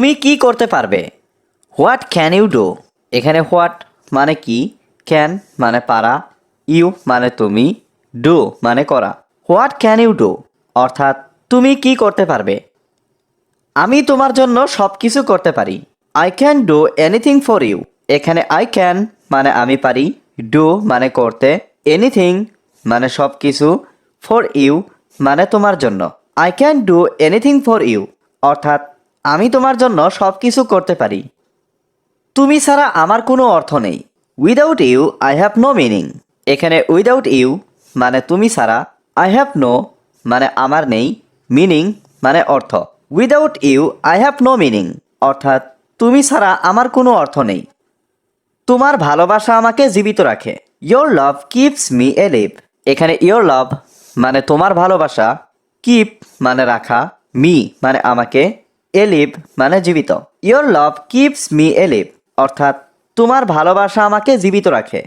তুমি কি করতে পারবে? What can you do? এখানে হোয়াট মানে কি, ক্যান মানে পারা, ইউ মানে তুমি, ডু মানে করা। হোয়াট ক্যান ইউ ডু অর্থাৎ তুমি কি করতে পারবে। আমি তোমার জন্য সব কিছু করতে পারি। I can do anything for you. এখানে আই ক্যান মানে আমি পারি, ডু মানে করতে, এনিথিং মানে সব কিছু, ফর ইউ মানে তোমার জন্য। I can do anything for you অর্থাৎ আমি তোমার জন্য সব কিছু করতে পারি। তুমি ছাড়া আমার কোনো অর্থ নেই। Without you I have no meaning. এখানে উইদাউট ইউ মানে তুমি ছাড়া, আই হ্যাভ নো মানে আমার নেই, মিনিং মানে অর্থ। Without you I have no meaning অর্থাৎ তুমি ছাড়া আমার কোনো অর্থ নেই। তোমার ভালোবাসা আমাকে জীবিত রাখে। Your love keeps me alive. এখানে ইয়োর লাভ মানে তোমার ভালোবাসা, কিপ মানে রাখা, মি মানে আমাকে, এলিভ মানে জীবিত। ইয়োর লাভ কিপস মি এলিভ অর্থাৎ তোমার ভালোবাসা আমাকে জীবিত রাখে।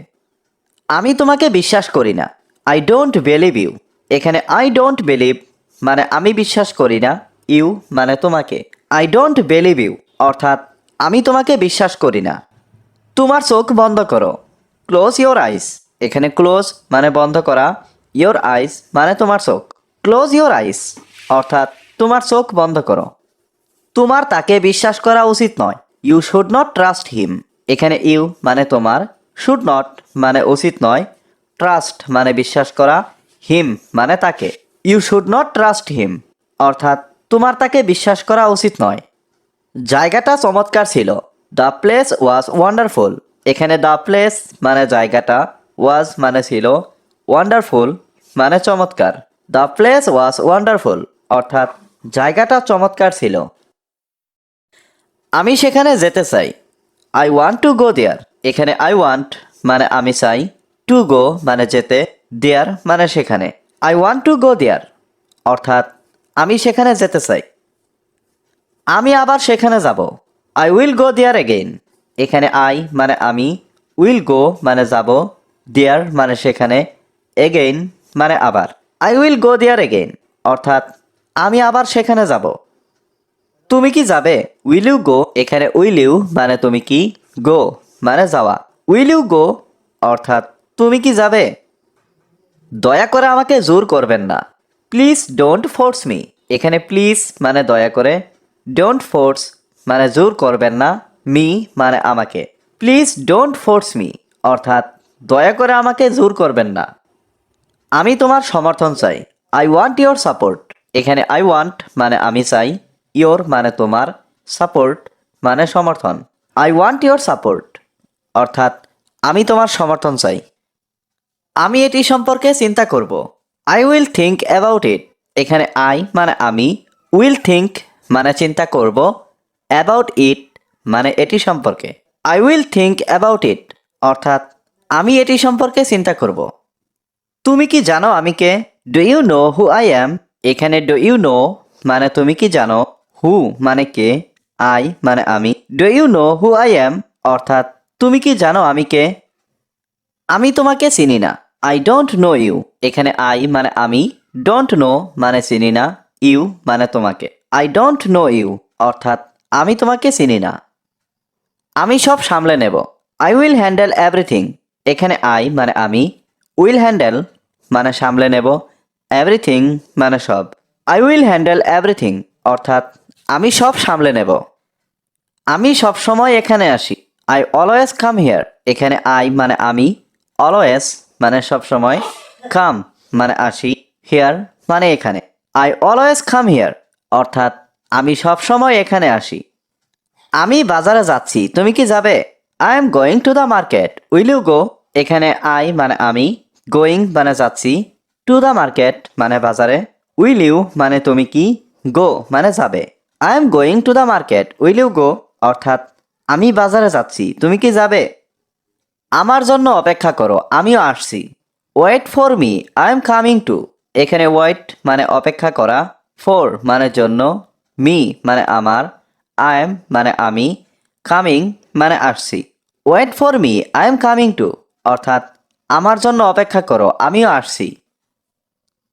আমি তোমাকে বিশ্বাস করি না। I don't believe you. এখানে আই ডোন্ট বিলিভ মানে আমি বিশ্বাস করি না, ইউ মানে তোমাকে। আই ডোন্ট বিলিভ ইউ অর্থাৎ আমি তোমাকে বিশ্বাস করি না। তোমার চোখ বন্ধ করো। Close your eyes. এখানে ক্লোজ মানে বন্ধ করা, ইয়োর আইস মানে তোমার চোখ। ক্লোজ ইয়োর আইস অর্থাৎ তোমার চোখ বন্ধ করো। তোমার তাকে বিশ্বাস করা উচিত নয়। You should not trust him. এখানে ইউ মানে তোমার, শুড নট মানে উচিত নয়, ট্রাস্ট মানে বিশ্বাস করা, হিম মানে তাকে। You should not trust him অর্থাৎ তোমার তাকে বিশ্বাস করা উচিত নয়। জায়গাটা চমৎকার ছিল। The place was wonderful. এখানে দ্য প্লেস মানে জায়গাটা, ওয়াজ মানে ছিল, ওয়ান্ডারফুল মানে চমৎকার। দ্য প্লেস ওয়াজ ওয়ান্ডারফুল অর্থাৎ জায়গাটা চমৎকার ছিল। আমি সেখানে যেতে চাই। আই ওয়ান্ট টু গো দেয়ার। এখানে আই ওয়ান্ট মানে আমি চাই, টু গো মানে যেতে, দেয়ার মানে সেখানে। I want to go there অর্থাৎ আমি সেখানে যেতে চাই। আমি আবার সেখানে যাব। I will go there again. এখানে আই মানে আমি, উইল গো মানে যাব, দেয়ার মানে সেখানে, এগেইন মানে আবার। I will go there again অর্থাৎ আমি আবার সেখানে যাব। তুমি কি যাবে? Will you go. এখানে উইল ইউ মানে তুমি কি, গো মানে যাওয়া। উইল ইউ গো অর্থাৎ তুমি কি যাবে? দয়া করে আমাকে জোর করবেন না। Please don't force me. এখানে প্লিজ মানে দয়া করে, ডোন্ট ফোর্স মানে জোর করবেন না, মি মানে আমাকে। প্লিজ ডোন্ট ফোর্স মি অর্থাৎ দয়া করে আমাকে জোর করবেন না। আমি তোমার সমর্থন চাই। I want your support. এখানে আই ওয়ান্ট মানে আমি চাই, ইয়োর মানে তোমার, সাপোর্ট মানে সমর্থন। আই ওয়ান্ট ইয়োর সাপোর্ট অর্থাৎ আমি তোমার সমর্থন চাই। আমি এটি সম্পর্কে চিন্তা করব। I will think about it. এখানে আই মানে আমি, উইল থিঙ্ক মানে চিন্তা করব, অ্যাবাউট ইট মানে এটি সম্পর্কে। I will think about it অর্থাৎ আমি এটি সম্পর্কে চিন্তা করব। তুমি কি জানো আমি কে? Do you know who I am. এখানে ডু ইউ নো মানে তুমি কি জানো, হু মানে কে, আই মানে আমি। Do you know who I am অর্থাৎ তুমি কি জানো আমি কে? আমি তোমাকে চিনি না। I don't know you. এখানে আই মানে আমি, ডোন্ট নো মানে চিনি না, ইউ মানে তোমাকে। আই ডোন্ট নো ইউ অর্থাৎ আমি তোমাকে চিনি না। আমি সব সামলে নেব। I will handle everything. এখানে আই মানে আমি, উইল হ্যান্ডেল মানে সামলে নেব, এভরিথিং মানে সব। আই উইল হ্যান্ডেল এভরিথিং অর্থাৎ আমি সব সামলে নেব। আমি সব সময় এখানে আসি। I always come here. এখানে আই মানে আমি, অলওয়েজ মানে সব সময়, কাম মানে আসি, হিয়ার মানে এখানে। আই অলওয়েজ কাম হিয়ার অর্থাৎ আমি সব সময় এখানে আসি। আমি বাজারে যাচ্ছি, তুমি কি যাবে? I am going to the market, will you go? এখানে আই মানে আমি, গোয়িং মানে যাচ্ছি, টু দ্য মার্কেট মানে বাজারে, উইল ইউ মানে তুমি কি, গো মানে যাবে। I am going to the market, will you go অর্থাৎ আমি বাজারে যাচ্ছি, তুমি কি যাবে? আমার জন্য অপেক্ষা করো, আমিও আসছি। Wait for me, I am coming too. এখানে ওয়েট মানে অপেক্ষা করা, ফর মানে জন্য, মি মানে আমার, আই এম মানে আমি, কামিং মানে আসছি। Wait for me, I am coming too অর্থাৎ আমার জন্য অপেক্ষা করো, আমিও আসছি।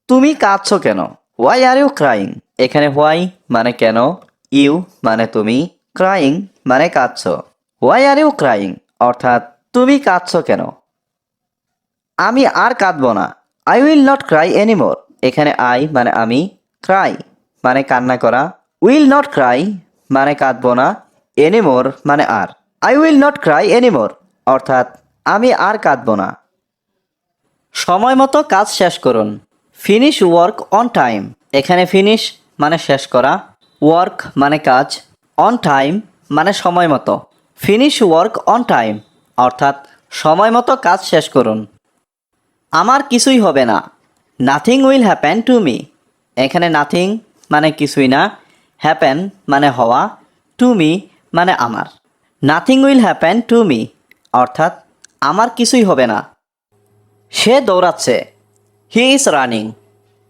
তুমি কাঁদছো কেন? Why are you crying? এখানে হোয়াই মানে কেন, ইউ মানে তুমি, ক্রাইং মানে কাঁদছো। হোয়াই আর ইউ ক্রাইং অর্থাৎ তুমি কাঁদছো কেন। আমি আর কাঁদবো না। I will not cry anymore. এখানে আই মানে আমি, ক্রাই মানে কান্না করা, উইল নট ক্রাই মানে কাঁদবো না, এনিমোর মানে আর। I will not cry anymore অর্থাৎ আমি আর কাঁদবো না। সময় মতো কাজ শেষ করুন। Finish work on time. এখানে ফিনিশ মানে শেষ করা, ওয়ার্ক মানে কাজ, অন টাইম মানে সময় মতো। ফিনিশ ওয়ার্ক অন টাইম অর্থাৎ সময় মতো কাজ শেষ করুন। আমার কিছুই হবে না। Nothing will happen to me. এখানে নাথিং মানে কিছুই না, হ্যাপেন মানে হওয়া, টু মি মানে আমার। Nothing will happen to me অর্থাৎ আমার কিছুই হবে না। সে দৌড়াচ্ছে। He is running.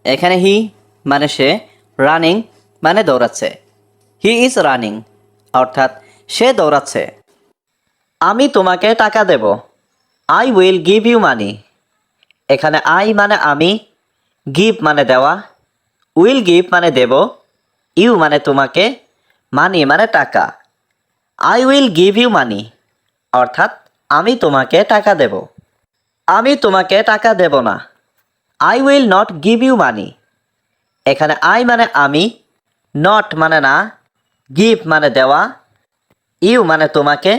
এখানে হি মানে সে, রানিং মানে দৌড়াচ্ছে। হি ইজ রানিং অর্থাৎ সে দৌড়াচ্ছে। আমি তোমাকে টাকা দেব। I will give you money. এখানে আই মানে আমি, গিভ মানে দেওয়া, উইল গিভ মানে দেব, ইউ মানে তোমাকে, মানি মানে টাকা। I will give you money অর্থাৎ আমি তোমাকে টাকা দেব। আমি তোমাকে টাকা দেব না। I will not give you money. এখানে আই মানে আমি, নট মানে না, গিভ মানে দেওয়া, ইউ মানে তোমাকে,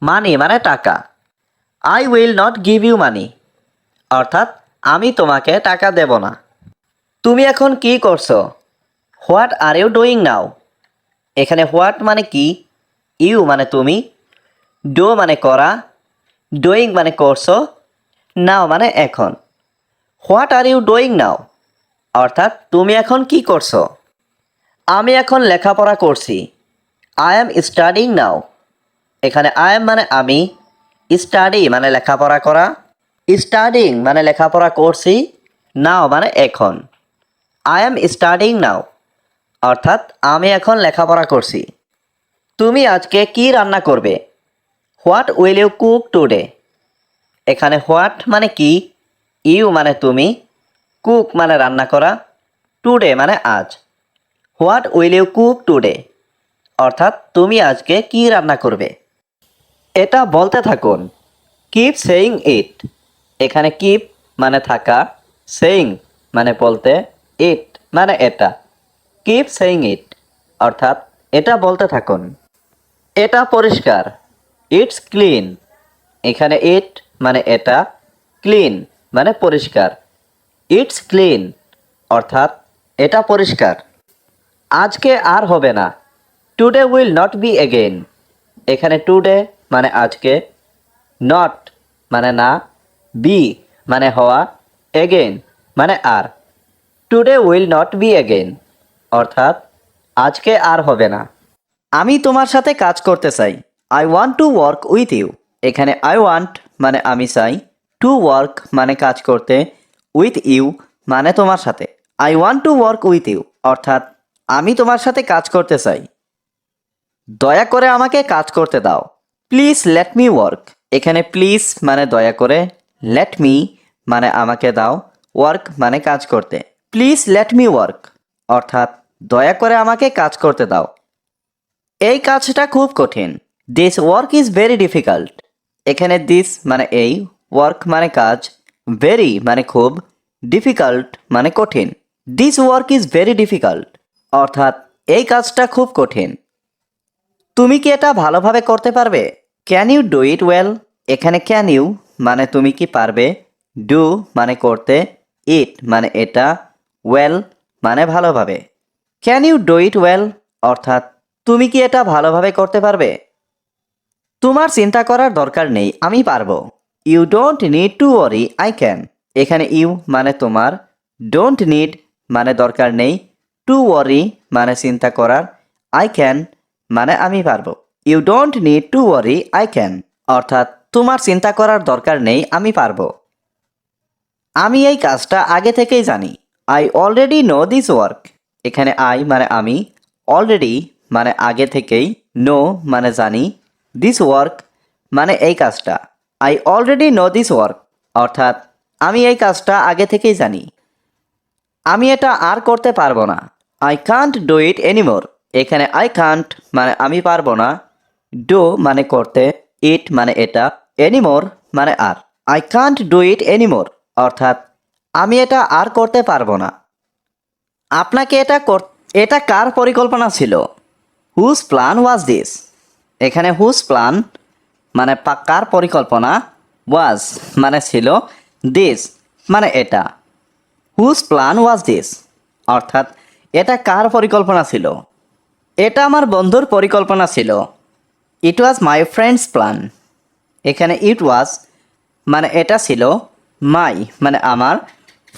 মানি মানে টাকা। I will not give you money অর্থাৎ আমি তোমাকে টাকা দেব না। তুমি এখন কি করছো? What are you doing now. এখানে হোয়াট মানে কি, ইউ মানে তুমি, ডু মানে করা, ডুইং মানে করছো, নাও মানে এখন। What are you doing now অর্থাৎ তুমি এখন কি করছো। আমি এখন লেখাপড়া করছি। I am studying now. এখানে আই এম মানে আমি, স্টাডি মানে লেখাপড়া করা, স্টাডিং মানে লেখাপড়া করছি, নাও মানে এখন। আই এম স্টাডিং নাও অর্থাৎ আমি এখন লেখাপড়া করছি। তুমি আজকে কি রান্না করবে? What will you cook today. এখানে হোয়াট মানে কি, ইউ মানে তুমি, কুক মানে রান্না করা, টুডে মানে আজ। What will you cook today অর্থাৎ তুমি আজকে কি রান্না করবে। এটা বলতে থাকুন। Keep saying it. এখানে কিপ মানে থাকা, সেইং মানে বলতে, ইট মানে এটা। কিপ সেইং ইট অর্থাৎ এটা বলতে থাকুন। এটা পরিষ্কার। It's clean. এখানে ইট মানে এটা, ক্লিন মানে পরিষ্কার। ইটস ক্লিন অর্থাৎ এটা পরিষ্কার। আজকে আর হবে না। Today will not be again. এখানে টুডে মানে আজকে, নট মানে না, বি মানে হওয়া, এগেইন মানে আর। Today will not be again অর্থাৎ আজকে আর হবে না। আমি তোমার সাথে কাজ করতে চাই। I want to work with you. এখানে আই ওয়ান্ট মানে আমি চাই, টু ওয়ার্ক মানে কাজ করতে, উইথ ইউ মানে তোমার সাথে। I want to work with you অর্থাৎ আমি তোমার সাথে কাজ করতে চাই। দয়া করে আমাকে কাজ করতে দাও। Please let me work. এখানে প্লিজ মানে দয়া করে, লেট মি মানে আমাকে দাও, ওয়ার্ক মানে কাজ করতে। প্লিজ লেট মি ওয়ার্ক অর্থাৎ দয়া করে আমাকে কাজ করতে দাও। এই কাজটা খুব কঠিন। This work is very difficult. এখানে দিস মানে এই, ওয়ার্ক মানে কাজ, ভেরি মানে খুব, ডিফিকাল্ট মানে কঠিন। This work is very difficult অর্থাৎ এই কাজটা খুব কঠিন। তুমি কি এটা ভালোভাবে করতে পারবে? Can you do it well. এখানে ক্যান ইউ মানে তুমি কি পারবে, ডু মানে করতে, ইট মানে এটা, ওয়েল মানে ভালোভাবে। Can you do it well অর্থাৎ তুমি কি এটা ভালোভাবে করতে পারবে? তোমার চিন্তা করার দরকার নেই, আমি পারবো। You don't need to worry, I can. এখানে ইউ মানে তোমার, ডোন্ট নিড মানে দরকার নেই, টু ওয়ারি মানে চিন্তা করার, আই ক্যান মানে আমি পারবো। You don't need to worry, I can অর্থাৎ তোমার চিন্তা করার দরকার নেই, আমি পারবো। আমি এই কাজটা আগে থেকেই জানি। I already no this work. এখানে আই মানে আমি, অলরেডি মানে আগে থেকেই, নো মানে জানি, দিস ওয়ার্ক মানে এই কাজটা। I already no this work অর্থাৎ আমি এই কাজটা আগে থেকেই জানি। আমি এটা আর করতে পারবো না। I can't do it anymore. এখানে আই কান্ট মানে আমি পারবো না, ডু মানে করতে, ইট মানে এটা, এনিমোর মানে আর। I can't do it anymore অর্থাৎ আমি এটা আর করতে পারবো না। আপনাকে এটা কার পরিকল্পনা ছিল? Whose plan was this. এখানে হুজ প্ল্যান মানে কার পরিকল্পনা, ওয়াজ মানে ছিল, দিস মানে এটা। হুজ প্ল্যান ওয়াজ দিস অর্থাৎ এটা কার পরিকল্পনা ছিল? এটা আমার বন্ধুর পরিকল্পনা ছিল। ইট ওয়াজ মাই ফ্রেন্ডস প্ল্যান। এখানে ইট ওয়াজ মানে এটা ছিল, মাই মানে আমার,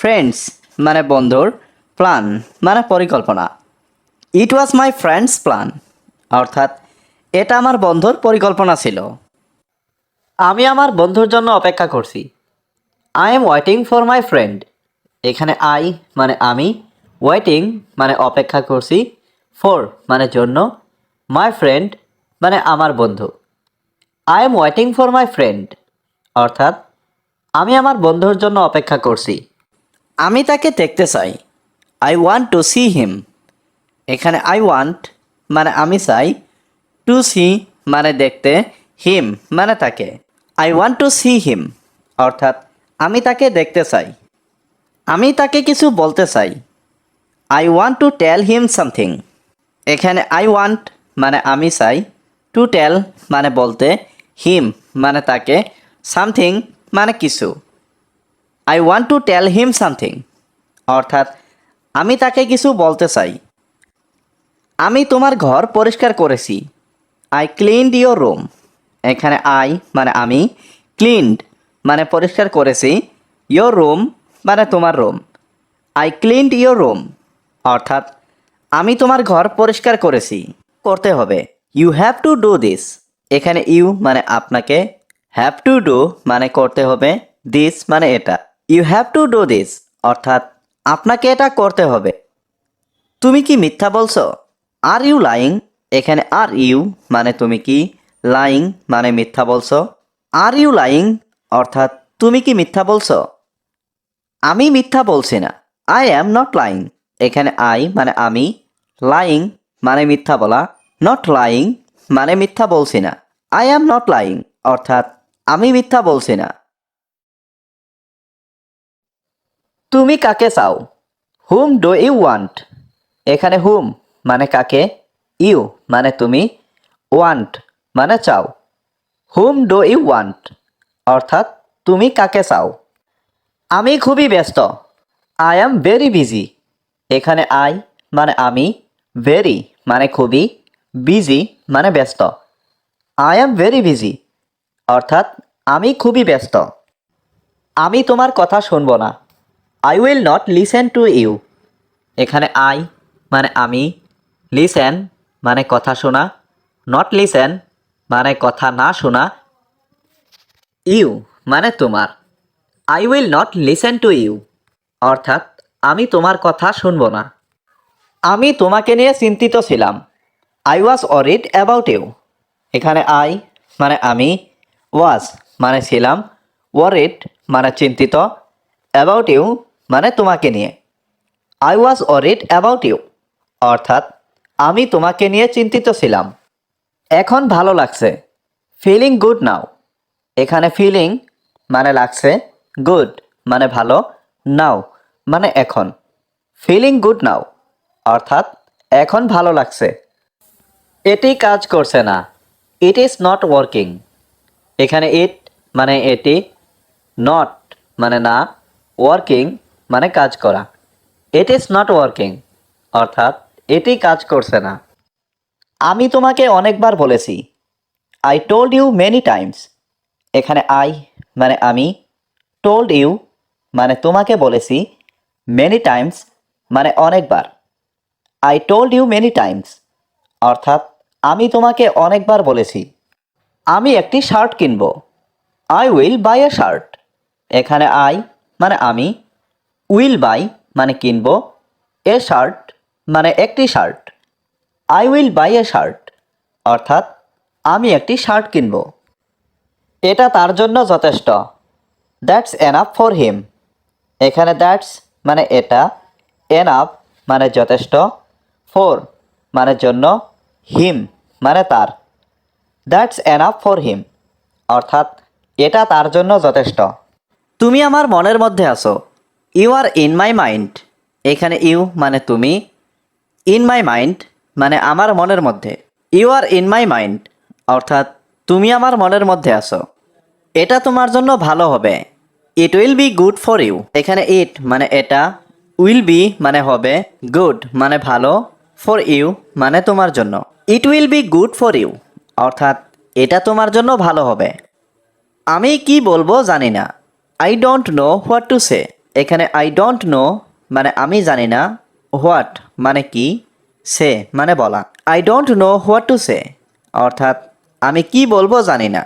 ফ্রেন্ডস মানে বন্ধুর, প্ল্যান মানে পরিকল্পনা। ইট ওয়াজ মাই ফ্রেন্ডস প্ল্যান অর্থাৎ এটা আমার বন্ধুর পরিকল্পনা ছিল। আমি আমার বন্ধুর জন্য অপেক্ষা করছি। I am waiting for my friend. এখানে আই মানে আমি, ওয়েটিং মানে অপেক্ষা করছি, ফর মানে জন্য, মাই ফ্রেন্ড মানে আমার বন্ধু। I am waiting for my friend অর্থাৎ আমি আমার বন্ধুর জন্য অপেক্ষা করছি। আমি তাকে দেখতে চাই। I want two see him. এখানে আই ওয়ান্ট মানে আমি চাই, টু সি মানে দেখতে, হিম মানে তাকে। I want two see him অর্থাৎ আমি তাকে দেখতে চাই। আমি তাকে কিছু বলতে চাই। I want to tell him something. এখানে আই ওয়ান্ট মানে আমি চাই, টু টেল মানে বলতে, হিম মানে তাকে, সামথিং মানে কিছু। I want to tell him something অর্থাৎ আমি তাকে কিছু বলতে চাই। আমি তোমার ঘর পরিষ্কার করেছি। I cleaned your room. এখানে আই মানে আমি, ক্লিনড মানে পরিষ্কার করেছি, ইয়োর রুম মানে তোমার room. I cleaned your room অর্থাৎ আমি তোমার ঘর পরিষ্কার করেছি। করতে হবে, you have to do this. এখানে ইউ মানে আপনাকে, হ্যাভ টু ডু মানে করতে হবে, দিস মানে এটা। You have to do this অর্থাৎ আপনাকে এটা করতে হবে। তুমি কি মিথ্যা বলছো? Are you lying. এখানে আর ইউ মানে তুমি কি, লাইং মানে মিথ্যা বলছো। আর ইউ লাইং অর্থাৎ তুমি কি মিথ্যা বলছো? আমি মিথ্যা বলছি না। I am not lying. এখানে আই মানে আমি, লাইং মানে মিথ্যা বলা, নট লাইং মানে মিথ্যা বলছি না। আই অ্যাম নট লাইং অর্থাৎ আমি মিথ্যা বলছি না। তুমি কাকে চাও? Whom do you want. এখানে হুম মানে কাকে, ইউ মানে তুমি, ওয়ান্ট মানে চাও। হুম ডু ইউ ওয়ান্ট অর্থাৎ তুমি কাকে চাও? আমি খুবই ব্যস্ত। I am very busy. এখানে আই মানে আমি, ভেরি মানে খুবই, বিজি মানে ব্যস্ত। আই অ্যাম ভেরি বিজি অর্থাৎ আমি খুবই ব্যস্ত। আমি তোমার কথা শুনব না। I will not listen to you. এখানে আই মানে আমি, লিসেন মানে কথা শোনা, নট লিসেন মানে কথা না শোনা, ইউ মানে তোমার। I will not listen to you অর্থাৎ আমি তোমার কথা শুনব না। আমি তোমাকে নিয়ে চিন্তিত ছিলাম। I was worried about you. এখানে আই মানে আমি, ওয়াজ মানে ছিলাম, ওয়ারিড মানে চিন্তিত, অ্যাবাউট ইউ মানে তোমাকে নিয়ে। I was worried about you অর্থাৎ আমি তোমাকে নিয়ে চিন্তিত ছিলাম। এখন ভালো লাগছে। Feeling good now. এখানে ফিলিং মানে লাগছে, গুড মানে ভালো, নাও মানে এখন। ফিলিং গুড নাও অর্থাৎ এখন ভালো লাগছে। এটি কাজ করছে না। It is not working. এখানে ইট মানে এটি, নট মানে না, ওয়ার্কিং মানে কাজ করা। ইট ইজ নট ওয়ার্কিং অর্থাৎ এটি কাজ করছে না। আমি তোমাকে অনেকবার বলেছি। I told you many times. এখানে আই মানে আমি, টোল্ড ইউ মানে তোমাকে বলেছি, মেনি টাইমস মানে অনেকবার। I told you many times অর্থাৎ আমি তোমাকে অনেকবার বলেছি। আমি একটি শার্ট কিনব। I will buy a shirt. এখানে আই মানে আমি, উইল বাই মানে কিনব, এ শার্ট মানে একটি shirt. I will buy a shirt অর্থাৎ আমি একটি শার্ট কিনব। এটা তার জন্য যথেষ্ট। That's enough for him. এখানে দ্যাটস মানে এটা, এনাফ মানে যথেষ্ট, ফর মানে জন্য, হিম মানে তার। দ্যাটস এনাফ ফর হিম, অর্থাৎ এটা তার জন্য যথেষ্ট। তুমি আমার মনের মধ্যে আছো। You are in my mind. এখানে ইউ মানে তুমি, ইন মাই মাইন্ড মানে আমার মনের মধ্যে। You are in my mind অর্থাৎ তুমি আমার মনের মধ্যে আছো। এটা তোমার জন্য ভালো হবে। It will be good for you. এখানে ইট মানে এটা, উইল বি মানে হবে, গুড মানে ভালো, ফর ইউ মানে তোমার জন্য। It will be good for you অর্থাৎ এটা তোমার জন্য ভালো হবে। আমি কি বলবো জানি না। I don't know what to say. এখানে আই ডোন্ট নো মানে আমি জানি না, হোয়াট মানে কি, সে মানে বলা। I don't know what to say অর্থাৎ আমি কি বলবো জানি না।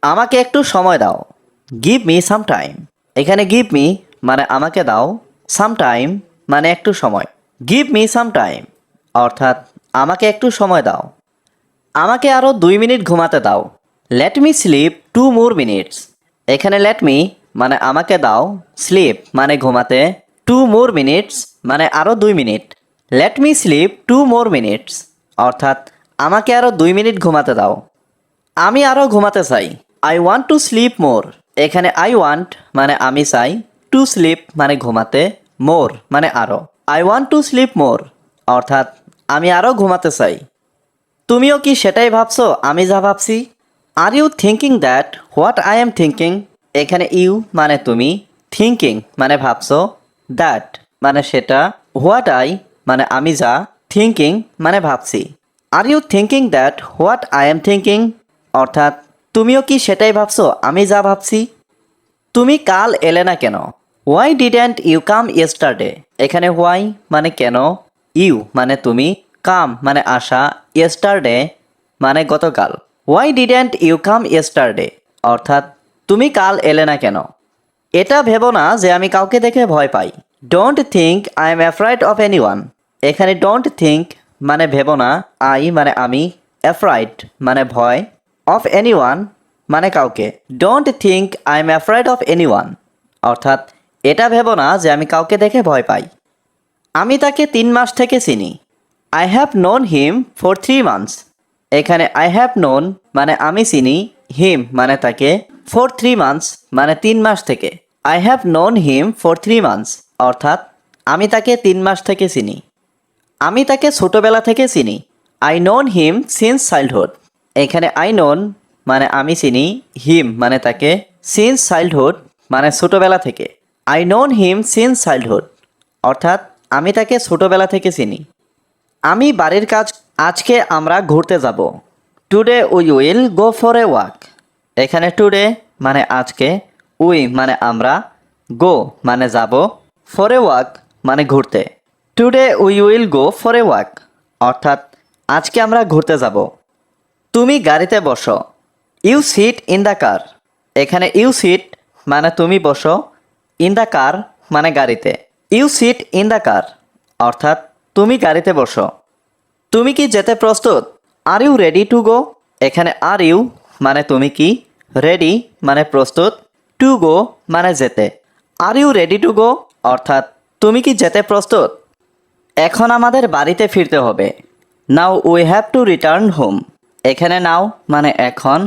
আমাকে একটু সময় দাও। Give me some time. এখানে গিভ মি মানে আমাকে দাও, সাম টাইম মানে একটু সময়। গিভ মি সাম টাইম অর্থাৎ আমাকে একটু সময় দাও। আমাকে আরও 2 মিনিট ঘুমাতে দাও। লেট মি স্লিপ 2 মোর মিনিটস। এখানে লেট মি মানে আমাকে দাও, স্লিপ মানে ঘুমাতে, 2 মোর মিনিটস মানে আরও 2 মিনিট। লেট মি স্লিপ 2 মোর মিনিটস অর্থাৎ আমাকে আরও 2 মিনিট ঘুমাতে দাও। আমি আরও ঘুমাতে চাই। আই ওয়ান্ট টু স্লিপ মোর। এখানে আই ওয়ান্ট মানে আমি চাই, টু স্লিপ মানে ঘুমাতে, মোর মানে আরও। আই ওয়ান্ট টু স্লিপ মোর অর্থাৎ আমি আরও ঘুমাতে চাই। তুমিও কি সেটাই ভাবছো আমি যা ভাবছি? Are you thinking that what I am thinking? এখানে ইউ মানে তুমি, থিঙ্কিং মানে ভাবছো, দ্যাট মানে সেটা, হোয়াট আই মানে আমি যা, থিঙ্কিং মানে ভাবছি। Are you thinking that what I am thinking অর্থাৎ তুমিও কি সেটাই ভাবছো আমি যা ভাবছি? তুমি কাল এলে না কেন? Why didn't you come yesterday? এখানে হোয়াই মানে কেন, ইউ মানে তুমি, কাম মানে আসা, ইয়েস্টারডে মানে গতকাল। Why didn't you come yesterday অর্থাৎ তুমি কাল এলে না কেন? এটা ভেবো না যে আমি কাউকে দেখে ভয় পাই। Don't think I am afraid of anyone. এখানে ডোন্ট থিঙ্ক মানে ভেবো না, আই মানে আমি, অ্যাফ্রাইড মানে ভয়, অফ এনিওয়ান মানে কাউকে। Don't think I am afraid of anyone অর্থাৎ এটা ভেবো না যে আমি কাউকে দেখে ভয় পাই। আমি তাকে 3 মাস থেকে চিনি। I have known him for 3 months. এখানে আই হ্যাভ নোন মানে আমি চিনি, হিম মানে তাকে, ফর 3 মান্থস মানে 3 মাস থেকে। I have known him for 3 months অর্থাৎ আমি তাকে 3 মাস থেকে চিনি। আমি তাকে ছোটোবেলা থেকে চিনি। I known him since childhood. এখানে আই নোন মানে আমি চিনি, হিম মানে তাকে, সিন্স চাইল্ডহুড মানে ছোটোবেলা থেকে। I known him since childhood অর্থাৎ আমি তাকে ছোটোবেলা থেকে চিনি। আমি বাড়ির কাজ। আজকে আমরা ঘুরতে যাব। Today we will go for a walk. এখানে টুডে মানে আজকে, উই মানে আমরা, গো মানে যাব, ফর এ ওয়াক মানে ঘুরতে। Today we will go for a walk অর্থাৎ আজকে আমরা ঘুরতে যাব। তুমি গাড়িতে বসো। You sit in the car. এখানে ইউ সিট মানে তুমি বসো, ইন দ্য কার মানে গাড়িতে। You sit in the car অর্থাৎ তুমি গাড়িতে বসো। তুমি কি যেতে প্রস্তুত? Are you ready to go? এখানে আর ইউ মানে তুমি কি, রেডি মানে প্রস্তুত, টু গো মানে যেতে। Are you ready to go অর্থাৎ তুমি কি যেতে প্রস্তুত? এখন আমাদের বাড়িতে ফিরতে হবে। নাও we have to return home. এখানে নাও মানে এখন,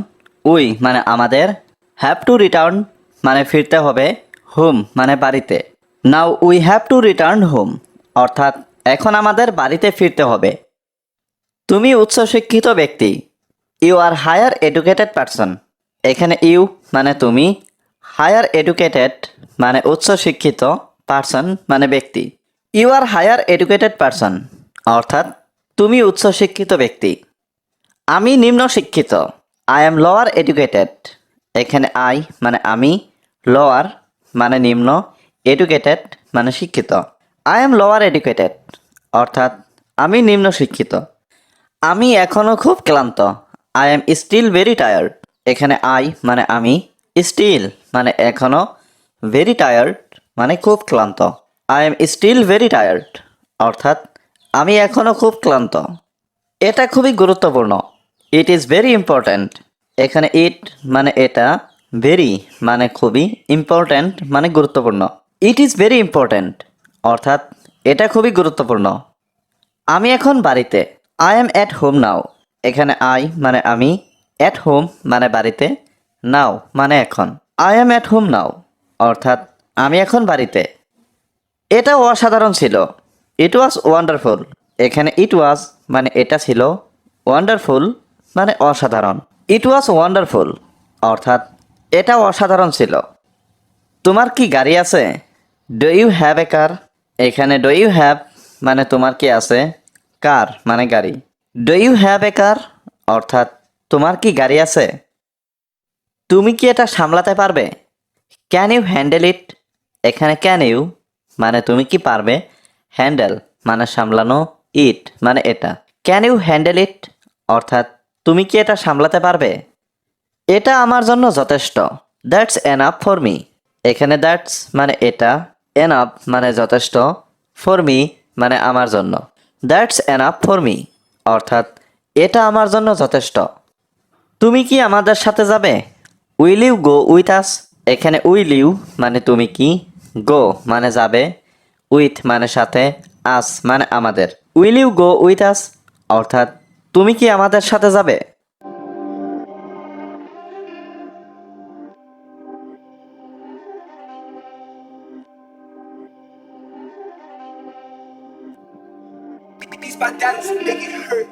উই মানে আমাদের, হ্যাভ টু রিটার্ন মানে ফিরতে হবে, হোম মানে বাড়িতে। Now we have to return home অর্থাৎ এখন আমাদের বাড়িতে ফিরতে হবে। তুমি উচ্চশিক্ষিত ব্যক্তি। You are higher educated person. এখানে ইউ মানে তুমি, হায়ার এডুকেটেড মানে উচ্চশিক্ষিত, পারসন মানে ব্যক্তি। You are higher educated person অর্থাৎ তুমি উচ্চশিক্ষিত ব্যক্তি। আমি নিম্ন শিক্ষিত। I am lower educated. এখানে আই মানে আমি, লোয়ার মানে নিম্ন, এডুকেটেড মানে শিক্ষিত। আই এম লোয়ার এডুকেটেড অর্থাৎ আমি নিম্ন শিক্ষিত। আমি এখনও খুব ক্লান্ত। I am still very tired. এখানে আই মানে আমি, স্টিল মানে এখনও, ভেরি টায়ার্ড মানে খুব ক্লান্ত। I am still very tired অর্থাৎ আমি এখনও খুব ক্লান্ত। এটা খুবই গুরুত্বপূর্ণ। It is very important. এখানে ইট মানে এটা, ভেরি মানে খুবই, ইম্পর্ট্যান্ট মানে গুরুত্বপূর্ণ। ইট ইজ ভেরি ইম্পর্ট্যান্ট অর্থাৎ এটা খুবই গুরুত্বপূর্ণ। আমি এখন বাড়িতে। I am at home now. এখানে আই মানে আমি, অ্যাট হোম মানে বাড়িতে, নাও মানে এখন। I am at home now অর্থাৎ আমি এখন বাড়িতে। এটাও অসাধারণ ছিল। ইট ওয়াজ ওয়ান্ডারফুল। এখানে ইট ওয়াজ মানে এটা ছিল, ওয়ান্ডারফুল মানে অসাধারণ। ইট ওয়াজ ওয়ান্ডারফুল অর্থাৎ এটা অসাধারণ ছিল। তোমার কি গাড়ি আছে? ডু ইউ হ্যাভ এ কার? এখানে ডু ইউ হ্যাভ মানে তোমার কি আছে, কার মানে গাড়ি। ডু ইউ হ্যাভ এ কার অর্থাৎ তোমার কি গাড়ি আছে? তুমি কি এটা সামলাতে পারবে? Can you handle it? এখানে ক্যান ইউ মানে তুমি কি পারবে, হ্যান্ডেল মানে সামলানো, ইট মানে এটা। ক্যান ইউ হ্যান্ডেল ইট অর্থাৎ তুমি কি এটা সামলাতে পারবে? এটা আমার জন্য যথেষ্ট। That's enough for me. এখানে দ্যাটস মানে এটা, এনাফ মানে যথেষ্ট, ফর মি মানে আমার জন্য। দ্যাটস এনাফ ফর মি অর্থাৎ এটা আমার জন্য যথেষ্ট। তুমি কি আমাদের সাথে যাবে? Will you go with us? এখানে উইল ইউ মানে তুমি কি, গো মানে যাবে, উইথ মানে সাথে, আস মানে আমাদের। Will you go with us অর্থাৎ তুমি কি আমাদের সাথে যাবে? These bandanas make it hurt.